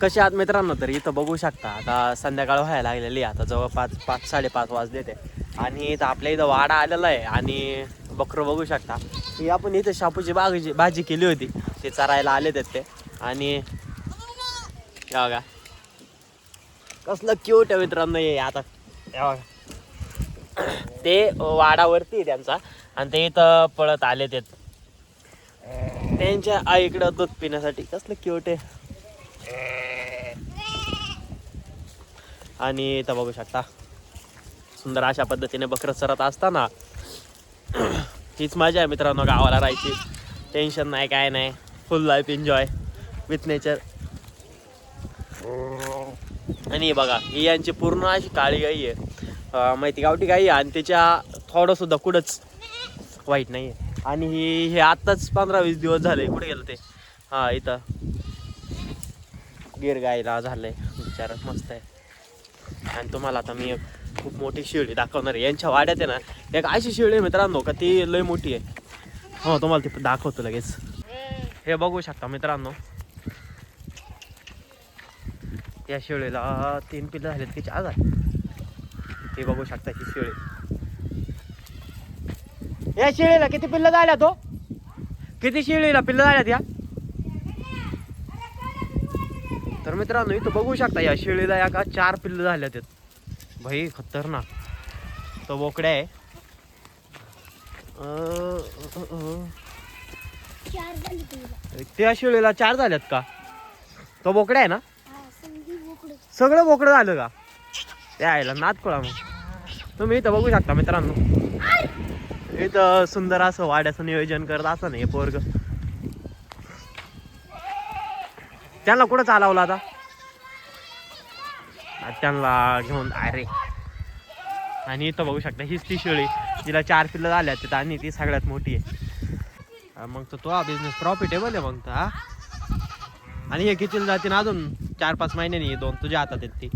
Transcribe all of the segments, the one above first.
कसे आहात मित्रांनो? तर इथं बघू शकता आता संध्याकाळ व्हायला लागलेली आहे. आता जवळपास 5-5:30 वाजले ते आणि इथं आपल्या इथं वाडा आलेला आहे आणि बकरं बघू शकता की आपण इथं शापूची भाजी केली होती, ते चरायला आले ते. आणि बघा कसलं क्यूट आहे मित्रांनो हे. आता बघा ते वाडावरती आहे त्यांचा आणि ते इथं पळत आले ते त्यांच्या आईकडं दूध पिण्यासाठी. कसलं क्यूट आहे. आणि इथं बघू शकता सुंदर अशा पद्धतीने बकरं चरत असताना हीच मजा आहे मित्रांनो गावाला राहायची. टेन्शन नाही, काय नाही, फुल लाईफ एन्जॉय विथ नेचर. आणि बघा ही यांची पूर्ण अशी काळी गाई आहे, माहिती गावठी गाई आहे आणि त्याच्या थोडं सुद्धा कुठंच वाईट नाही आहे. आणि हे आत्ताच 15-20 दिवस झाले. कुठे गेलं ते? हां इथं गिर गायला झालंय विचार मस्त आहे. आणि तुम्हाला आता मी एक खूप मोठी शेळी दाखवणार आहे. यांच्या वाड्यात आहे ना एक अशी शेळी आहे मित्रांनो का ती लय मोठी आहे. हो तुम्हाला ती दाखवतो लगेच. हे बघू शकता मित्रांनो या शेळीला 3 पिल्लं झालेत की 4 झाले. हे बघू शकता ही शेळी. या शेळीला किती पिल्लं झाल्या? तो किती शेळीला पिल्लं झाल्यात या? तर मित्रांनो इथं बघू शकता या शेळीला या का 4 पिल्लं झाल्यात. भाई खतरनाक. तो बोकड्या आहे. त्या शेळीला 4 झाल्यात का? तो बोकड्या आहे ना? सगळं बोकडं झालं का? त्या आईला नाद कळा. मग तुम्ही इथं बघू शकता मित्रांनो इथं सुंदर असं वाड्याचं नियोजन करत असं नाही पोरग. त्यांना कुठं चालवलं आता? त्यांना घेऊन अरे. आणि इथं बघू शकता हीच ती शेळी जिला 4 पिल्लं झाल्यात आणि ती सगळ्यात मोठी आहे. मग तो हा बिझनेस प्रॉफिटेबल आहे मग तर. आणि हे कितीला जाते ना अजून 4-5 महिन्यांनी 2 तुझ्या हातात आहेत ती?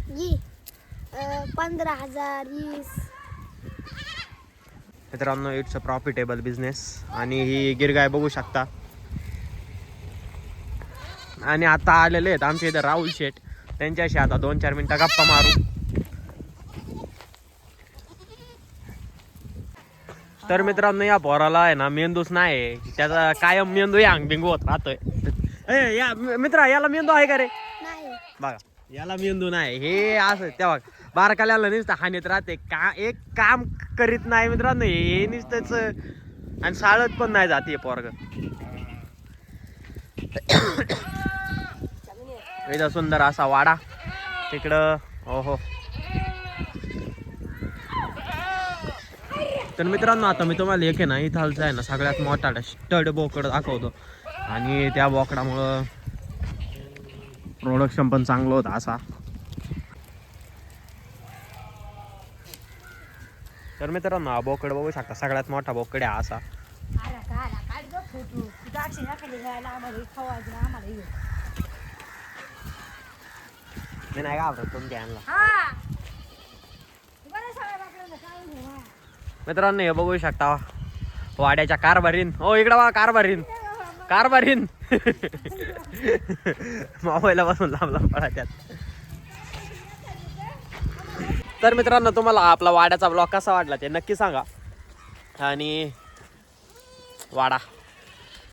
15,000 20. मित्रांनो इट्स अ प्रॉफिटेबल बिझनेस. आणि ही गिरगाय बघू शकता. आणि आता आलेले आहेत आमच्या इथं राहुल शेठ. त्यांच्याशी आता 2-4 मिनिटं गप्पा मारू. तर मित्रांनो या पोराला आहे ना मेंदूच नाही. त्याचा कायम मेंदू बिंगू होत राहतोय. या मित्रा याला मेंदू आहे का रे? बघा याला मेंदू नाही. हे असं तेव्हा बारकाल्याला नुसतं हानीत राहते का. एक काम करीत नाही मित्रांनो हे नुसतंच. आणि शाळेत पण नाही जाते पोरग. इथं सुंदर असा वाडा तिकडं. हो तर मित्रांनो आता मी तुम्हाला एक आहे ना इथालचा आहे ना सगळ्यात मोठा स्टड बोकड दाखवतो. आणि त्या बोकडामुळं प्रोडक्शन पण चांगलं होतं असा. तर मित्रांनो हा बोकड बघू शकता सगळ्यात मोठा बोकड आहे असा. मी नाही घाबरत तुमच्या यांना. मित्रांनो हे बघू शकता वाड्याच्या कारभारीन. हो इकडं बघा कारभारीन मोबाईलला बसून लांब पळात्यात. तर मित्रांनो तुम्हाला आपला वाड्याचा ब्लॉग कसा वाटला ते नक्की सांगा. आणि वाडा